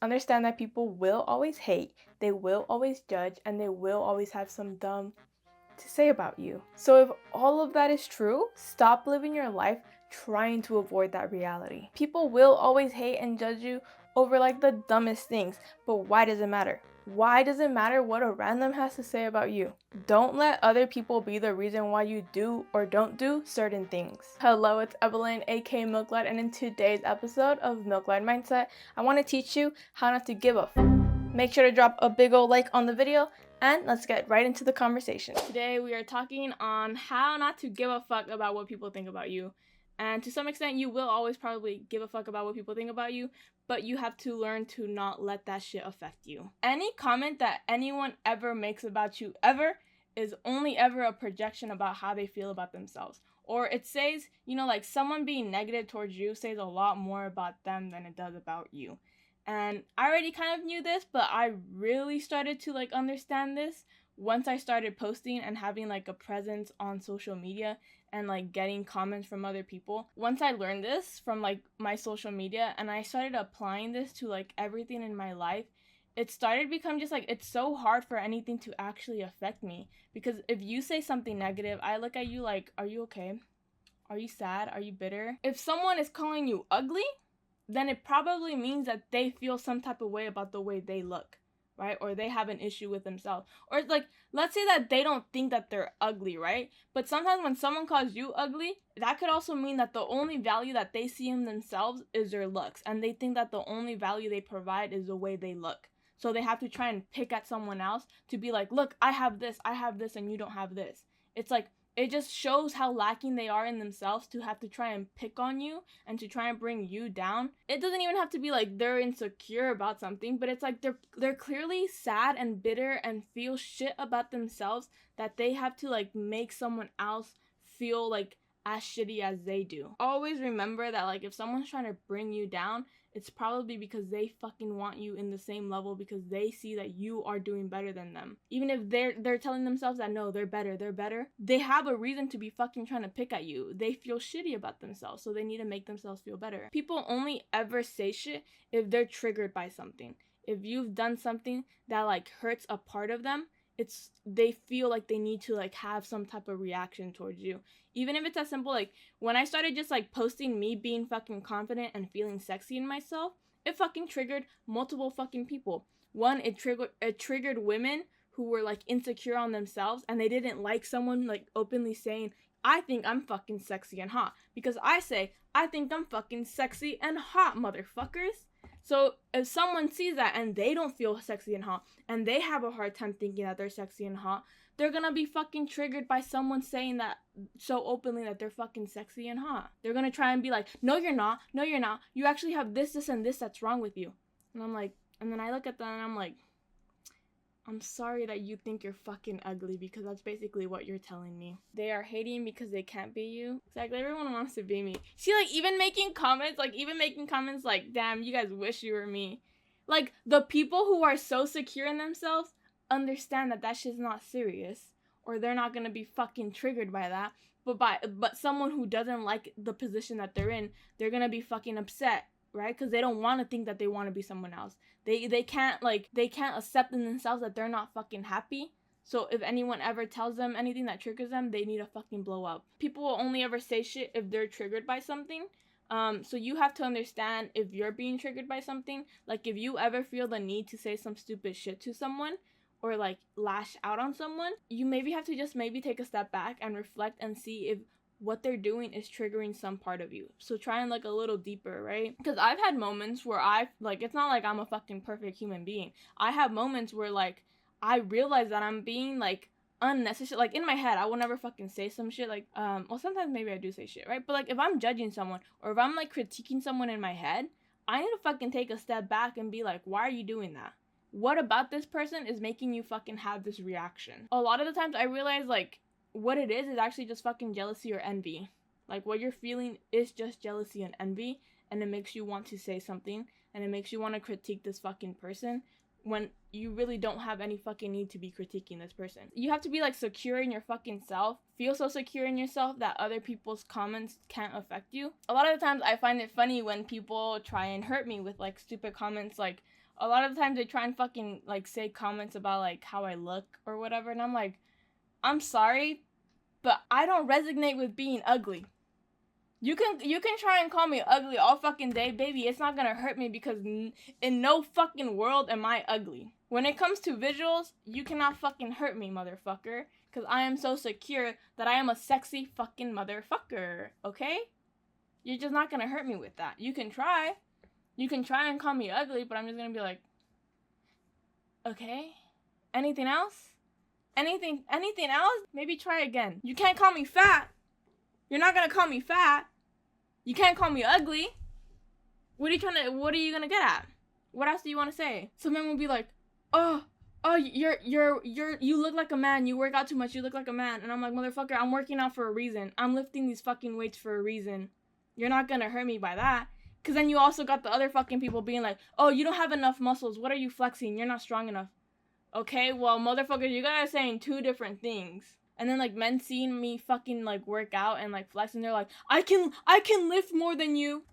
understand that people will always hate, they will always judge, and they will always have some dumb to say about you. So if all of that is true, stop living your life trying to avoid that reality. People will always hate and judge you over like the dumbest things, but why does it matter? Why does it matter what a random has to say about you? Don't let other people be the reason why you do or don't do certain things. Hello, it's Evelyn, aka Milklard, and in today's episode of Milklard Mindset, I want to teach you how not to give a f. Make sure to drop a big ol' like on the video, and let's get right into the conversation. Today we are talking on how not to give a fuck about what people think about you. And to some extent, you will always probably give a fuck about what people think about you, but you have to learn to not let that shit affect you. Any comment that anyone ever makes about you ever is only ever a projection about how they feel about themselves. Or it says, like someone being negative towards you says a lot more about them than it does about you. And I already kind of knew this, but I really started to understand this once I started posting and having a presence on social media and getting comments from other people. Once I learned this from my social media and I started applying this to everything in my life, it started to become just it's so hard for anything to actually affect me. Because if you say something negative, I look at you like, are you okay? Are you sad? Are you bitter? If someone is calling you ugly, then it probably means that they feel some type of way about the way they look, right? Or they have an issue with themselves. Or let's say that they don't think that they're ugly, right? But sometimes when someone calls you ugly, that could also mean that the only value that they see in themselves is their looks. And they think that the only value they provide is the way they look. So they have to try and pick at someone else to be like, look, I have this, and you don't have this. It's it just shows how lacking they are in themselves to have to try and pick on you and to try and bring you down. It doesn't even have to be they're insecure about something, but it's they're clearly sad and bitter and feel shit about themselves that they have to make someone else feel as shitty as they do. Always remember that if someone's trying to bring you down, it's probably because they fucking want you in the same level because they see that you are doing better than them. Even if they're telling themselves that no, they're better, they have a reason to be fucking trying to pick at you. They feel shitty about themselves, so they need to make themselves feel better. People only ever say shit if they're triggered by something. If you've done something that hurts a part of them, they feel like they need to have some type of reaction towards you. Even if it's as simple when I started just posting me being fucking confident and feeling sexy in myself, it fucking triggered multiple fucking people. One, it triggered women who were insecure on themselves and they didn't like someone openly saying, I think I'm fucking sexy and hot, because I say I think I'm fucking sexy and hot, motherfuckers. So if someone sees that and they don't feel sexy and hot and they have a hard time thinking that they're sexy and hot, they're gonna be fucking triggered by someone saying that so openly that they're fucking sexy and hot. They're gonna try and be like, no, you're not. No, you're not. You actually have this, and this that's wrong with you. And I'm like, and then I look at them and I'm like, I'm sorry that you think you're fucking ugly, because that's basically what you're telling me. They are hating because they can't be you. Exactly, everyone wants to be me. See, even making comments like, damn, you guys wish you were me. The people who are so secure in themselves understand that that shit's not serious, or they're not gonna be fucking triggered by that. But someone who doesn't like the position that they're in, they're gonna be fucking upset, right? Because they don't want to think that they want to be someone else. They can't accept in themselves that they're not fucking happy. So if anyone ever tells them anything that triggers them, they need to fucking blow up. People will only ever say shit if they're triggered by something. So you have to understand if you're being triggered by something. If you ever feel the need to say some stupid shit to someone or lash out on someone, you maybe have to just maybe take a step back and reflect and see if what they're doing is triggering some part of you. So try and a little deeper, right? Because I've had moments where it's not like I'm a fucking perfect human being. I have moments where I realize that I'm being unnecessary. In my head, I will never fucking say some shit well, sometimes maybe I do say shit, right? But if I'm judging someone or if I'm critiquing someone in my head, I need to fucking take a step back and be like, why are you doing that? What about this person is making you fucking have this reaction? A lot of the times I realize what it is actually just fucking jealousy or envy. What you're feeling is just jealousy and envy, and it makes you want to say something, and it makes you want to critique this fucking person when you really don't have any fucking need to be critiquing this person. You have to be secure in your fucking self, feel so secure in yourself that other people's comments can't affect you. A lot of the times I find it funny when people try and hurt me with stupid comments a lot of the times they try and fucking, like, say comments about, like, how I look or whatever, and I'm like, I'm sorry, but I don't resonate with being ugly. You can try and call me ugly all fucking day, baby. It's not gonna hurt me because in no fucking world am I ugly. When it comes to visuals, you cannot fucking hurt me, motherfucker. Because I am so secure that I am a sexy fucking motherfucker, okay? You're just not gonna hurt me with that. You can try. You can try and call me ugly, but I'm just gonna be like, okay? Anything else? Anything else? Maybe try again. You can't call me fat. You're not gonna call me fat. You can't call me ugly. What are you gonna get at? What else do you want to say? Some men will be like, oh, you look like a man. You work out too much. You look like a man. And I'm like, motherfucker, I'm working out for a reason. I'm lifting these fucking weights for a reason. You're not gonna hurt me by that. Cause then you also got the other fucking people being like, oh, you don't have enough muscles. What are you flexing? You're not strong enough. Okay, well, motherfucker, you guys are saying two different things. And then, like, men seeing me fucking, like, work out and, like, flex, and they're like, I can lift more than you.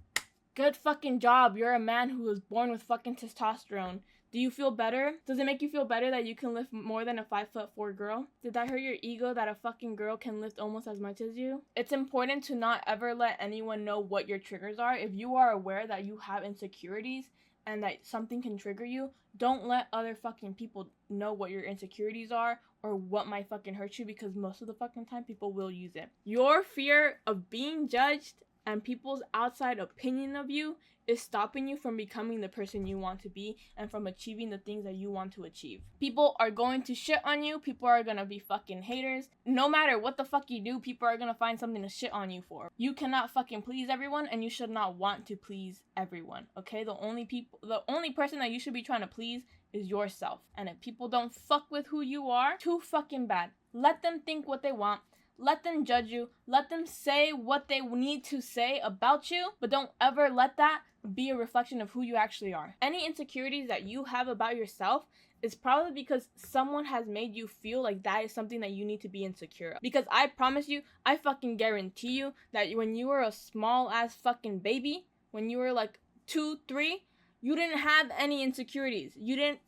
Good fucking job. You're a man who was born with fucking testosterone. Do you feel better? Does it make you feel better that you can lift more than a 5'4" girl? Did that hurt your ego that a fucking girl can lift almost as much as you? It's important to not ever let anyone know what your triggers are. If you are aware that you have insecurities and that something can trigger you, don't let other fucking people know what your insecurities are or what might fucking hurt you, because most of the fucking time people will use it. Your fear of being judged and people's outside opinion of you is stopping you from becoming the person you want to be and from achieving the things that you want to achieve. People are going to shit on you. People are gonna be fucking haters. No matter what the fuck you do, people are gonna find something to shit on you for. You cannot fucking please everyone, and you should not want to please everyone, okay? The only person that you should be trying to please is yourself. And if people don't fuck with who you are, too fucking bad. Let them think what they want. Let them judge you. Let them say what they need to say about you, but don't ever let that be a reflection of who you actually are. Any insecurities that you have about yourself is probably because someone has made you feel like that is something that you need to be insecure of. Because I promise you, I fucking guarantee you that when you were a small ass fucking baby, when you were like 2, 3, you didn't have any insecurities. You didn't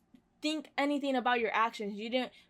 think anything about your actions.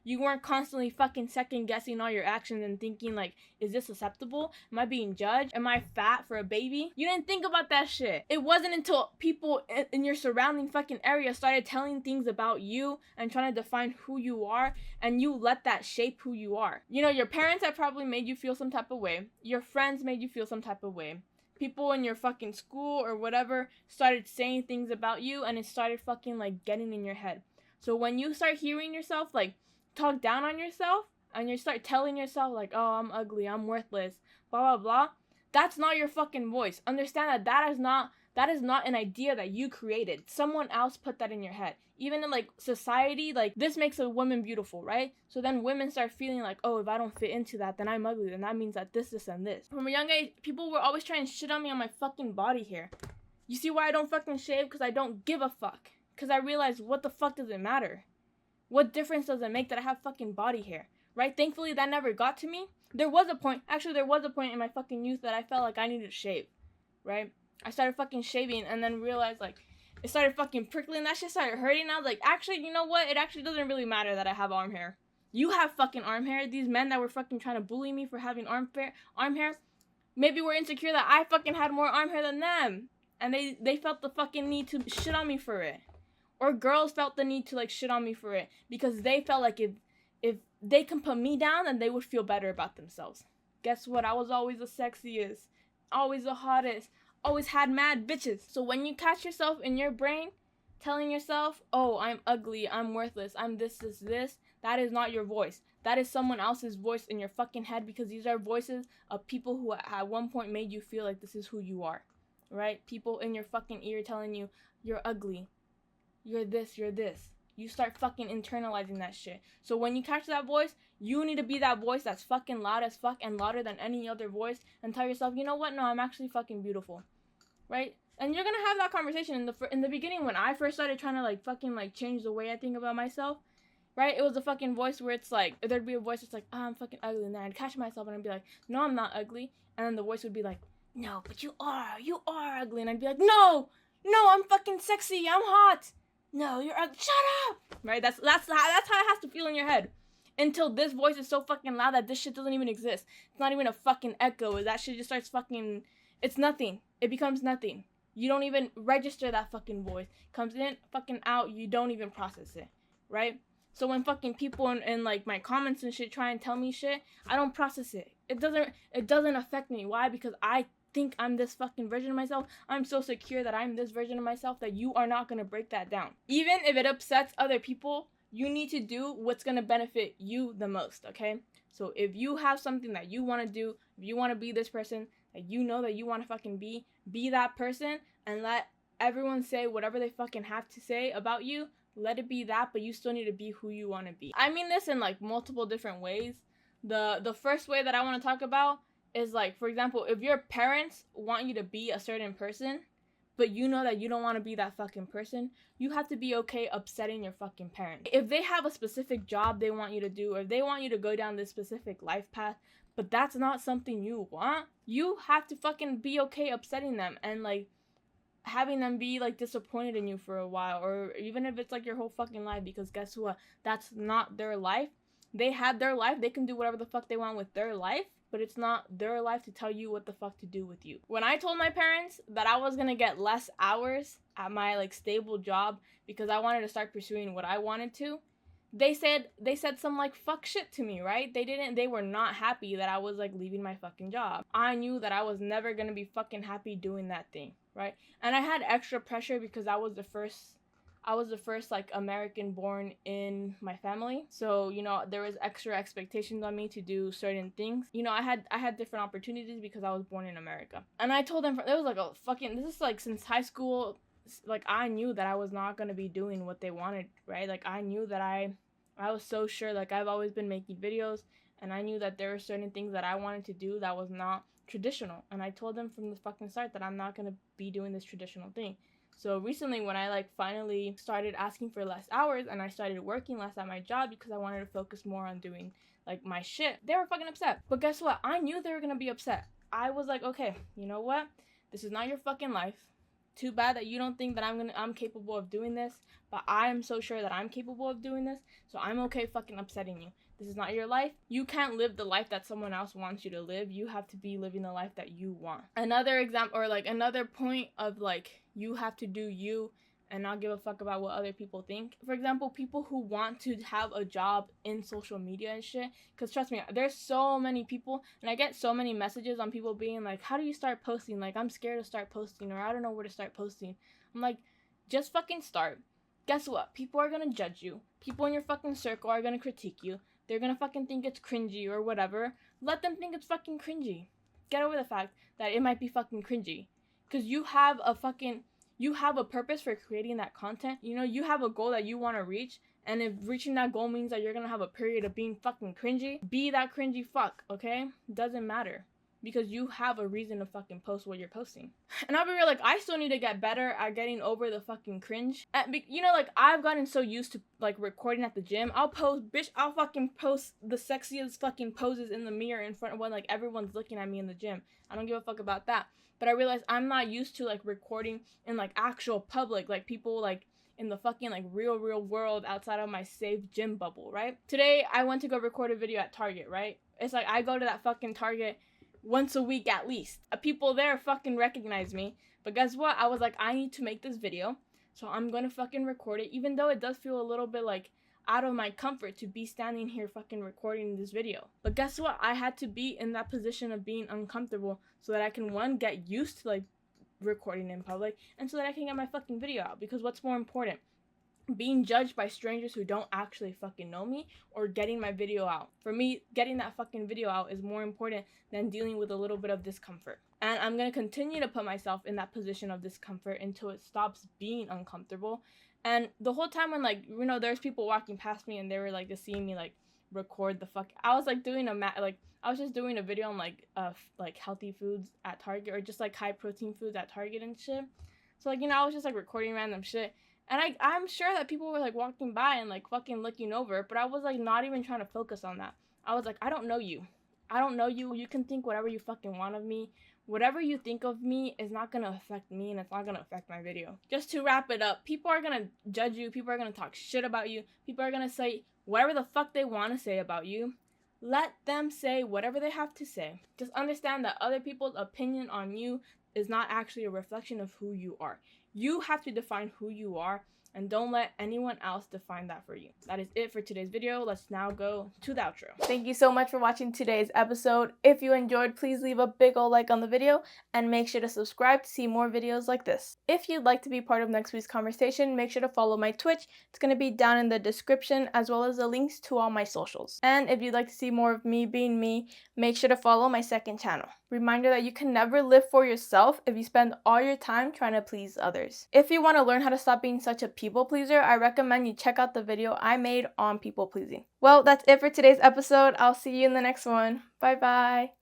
You weren't constantly fucking second guessing all your actions and thinking like, is this acceptable? Am I being judged? Am I fat for a baby? You didn't think about that shit. It wasn't until people in your surrounding fucking area started telling things about you and trying to define who you are, and you let that shape who you are. You know, your parents have probably made you feel some type of way. Your friends made you feel some type of way. People in your fucking school or whatever started saying things about you, and it started fucking like getting in your head. So when you start hearing yourself like talk down on yourself, and you start telling yourself like, oh, I'm ugly, I'm worthless, blah blah blah, that's not your fucking voice. Understand that that is not an idea that you created. Someone else put that in your head. Even in like society, like this makes a woman beautiful, right? So then women start feeling like, oh, if I don't fit into that, then I'm ugly. Then that means that this, and this. From a young age, people were always trying to shit on me on my fucking body hair. You see why I don't fucking shave? Because I don't give a fuck. Because I realized, what the fuck does it matter? What difference does it make that I have fucking body hair? Right? Thankfully, that never got to me. There was a point in my fucking youth that I felt like I needed to shave. Right? I started fucking shaving and then realized, like, it started fucking prickling. That shit started hurting. I was like, actually, you know what? It actually doesn't really matter that I have arm hair. You have fucking arm hair. These men that were fucking trying to bully me for having arm hair, maybe were insecure that I fucking had more arm hair than them. And they felt the fucking need to shit on me for it. Or girls felt the need to like shit on me for it because they felt like if they can put me down, then they would feel better about themselves. Guess what? I was always the sexiest, always the hottest, always had mad bitches. So when you catch yourself in your brain telling yourself, oh, I'm ugly, I'm worthless, I'm this, that is not your voice. That is someone else's voice in your fucking head, because these are voices of people who at one point made you feel like this is who you are, right? People in your fucking ear telling you, you're ugly, you're this. You start fucking internalizing that shit. So when you catch that voice, you need to be that voice that's fucking loud as fuck and louder than any other voice, and tell yourself, you know what? No, I'm actually fucking beautiful, right? And you're gonna have that conversation in the beginning. When I first started trying to like fucking like change the way I think about myself, right? It was a fucking voice where it's like, there'd be a voice that's like, oh, I'm fucking ugly, and then I'd catch myself and I'd be like, no, I'm not ugly. And then the voice would be like, no, but you are ugly. And I'd be like, no, I'm fucking sexy, I'm hot. No, you're ugly. Shut up. Right? That's how it has to feel in your head. Until this voice is so fucking loud that this shit doesn't even exist. It's not even a fucking echo. That shit just starts fucking. It's nothing. It becomes nothing. You don't even register that fucking voice. Comes in, fucking out. You don't even process it, right? So when fucking people in like my comments and shit try and tell me shit, I don't process it. It doesn't affect me. Why? Because I think I'm this fucking version of myself. I'm so secure that I'm this version of myself that you are not gonna break that down. Even if it upsets other people, you need to do what's gonna benefit you the most, okay? So if you have something that you want to do, if you want to be this person that you know that you want to fucking be that person, and let everyone say whatever they fucking have to say about you. Let it be that, but you still need to be who you want to be. I mean this in like multiple different ways. The first way that I want to talk about is like, for example, if your parents want you to be a certain person, but you know that you don't want to be that fucking person, you have to be okay upsetting your fucking parents. If they have a specific job they want you to do, or if they want you to go down this specific life path, but that's not something you want, you have to fucking be okay upsetting them and like having them be like disappointed in you for a while, or even if it's like your whole fucking life, because guess what? That's not their life. They had their life. They can do whatever the fuck they want with their life, but it's not their life to tell you what the fuck to do with you. When I told my parents that I was gonna get less hours at my like stable job because I wanted to start pursuing what I wanted to, they said some like fuck shit to me, right? They were not happy that I was like leaving my fucking job. I knew that I was never gonna be fucking happy doing that thing, right? And I had extra pressure because I was the first like American born in my family. So, you know, there was extra expectations on me to do certain things. You know, I had different opportunities because I was born in America. And I told them, it was like a fucking, this is like since high school, like I knew that I was not going to be doing what they wanted, right? Like I knew that I was so sure, like I've always been making videos, and I knew that there were certain things that I wanted to do that was not traditional. And I told them from the fucking start that I'm not going to be doing this traditional thing. So recently when I like finally started asking for less hours and I started working less at my job because I wanted to focus more on doing like my shit, they were fucking upset. But guess what? I knew they were going to be upset. I was like, okay, you know what? This is not your fucking life. Too bad that you don't think that I'm capable of doing this, but I am so sure that I'm capable of doing this, so I'm okay fucking upsetting you. This is not your life. You can't live the life that someone else wants you to live. You have to be living the life that you want. Another example, or like another point of like, you have to do you and not give a fuck about what other people think. For example, people who want to have a job in social media and shit, because trust me, there's so many people, and I get so many messages on people being like, how do you start posting? Like, I'm scared to start posting, or I don't know where to start posting. I'm like, just fucking start. Guess what? People are gonna judge you. People in your fucking circle are gonna critique you. They're gonna fucking think it's cringy or whatever. Let them think it's fucking cringy. Get over the fact that it might be fucking cringy. Because you have a purpose for creating that content. You know, you have a goal that you want to reach, and if reaching that goal means that you're gonna have a period of being fucking cringy, be that cringy fuck, okay? Doesn't matter, because you have a reason to fucking post what you're posting. And I'll be real, like, I still need to get better at getting over the fucking cringe. You know, like, I've gotten so used to, like, recording at the gym. I'll fucking post the sexiest fucking poses in the mirror in front of when, like, everyone's looking at me in the gym. I don't give a fuck about that. But I realized I'm not used to, like, recording in, like, actual public, like, people, like, in the fucking, like, real world outside of my safe gym bubble, right? Today, I went to go record a video at Target, right? It's like, I go to that fucking Target once a week at least. People there fucking recognize me. But guess what? I was like, I need to make this video, so I'm gonna fucking record it, even though it does feel a little bit, like, out of my comfort to be standing here fucking recording this video. But guess what? I had to be in that position of being uncomfortable so that I can, one, get used to, like, recording in public, and so that I can get my fucking video out. Because what's more important? Being judged by strangers who don't actually fucking know me, or getting my video out? For me, getting that fucking video out is more important than dealing with a little bit of discomfort. And I'm gonna continue to put myself in that position of discomfort until it stops being uncomfortable. And the whole time when, like, you know, there's people walking past me and they were like just seeing me like record the fuck, I was like doing I was just doing a video on like healthy foods at Target, or just like high protein foods at Target and shit. So, like, you know, I was just like recording random shit. And I'm sure that people were like walking by and like fucking looking over, but I was like not even trying to focus on that. I was like, I don't know you. I don't know you. You can think whatever you fucking want of me, whatever you think of me is not gonna affect me, and it's not gonna affect my video. Just to wrap it up, people are gonna judge you, people are gonna talk shit about you, people are gonna say whatever the fuck they wanna say about you. Let them say whatever they have to say. Just understand that other people's opinion on you is not actually a reflection of who you are. You have to define who you are, and don't let anyone else define that for you. That is it for today's video. Let's now go to the outro. Thank you so much for watching today's episode. If you enjoyed, please leave a big ol' like on the video and make sure to subscribe to see more videos like this. If you'd like to be part of next week's conversation, make sure to follow my Twitch. It's going to be down in the description, as well as the links to all my socials. And if you'd like to see more of me being me, make sure to follow my second channel. Reminder that you can never live for yourself if you spend all your time trying to please others. If you want to learn how to stop being such a people pleaser, I recommend you check out the video I made on people pleasing. Well, that's it for today's episode. I'll see you in the next one. Bye bye.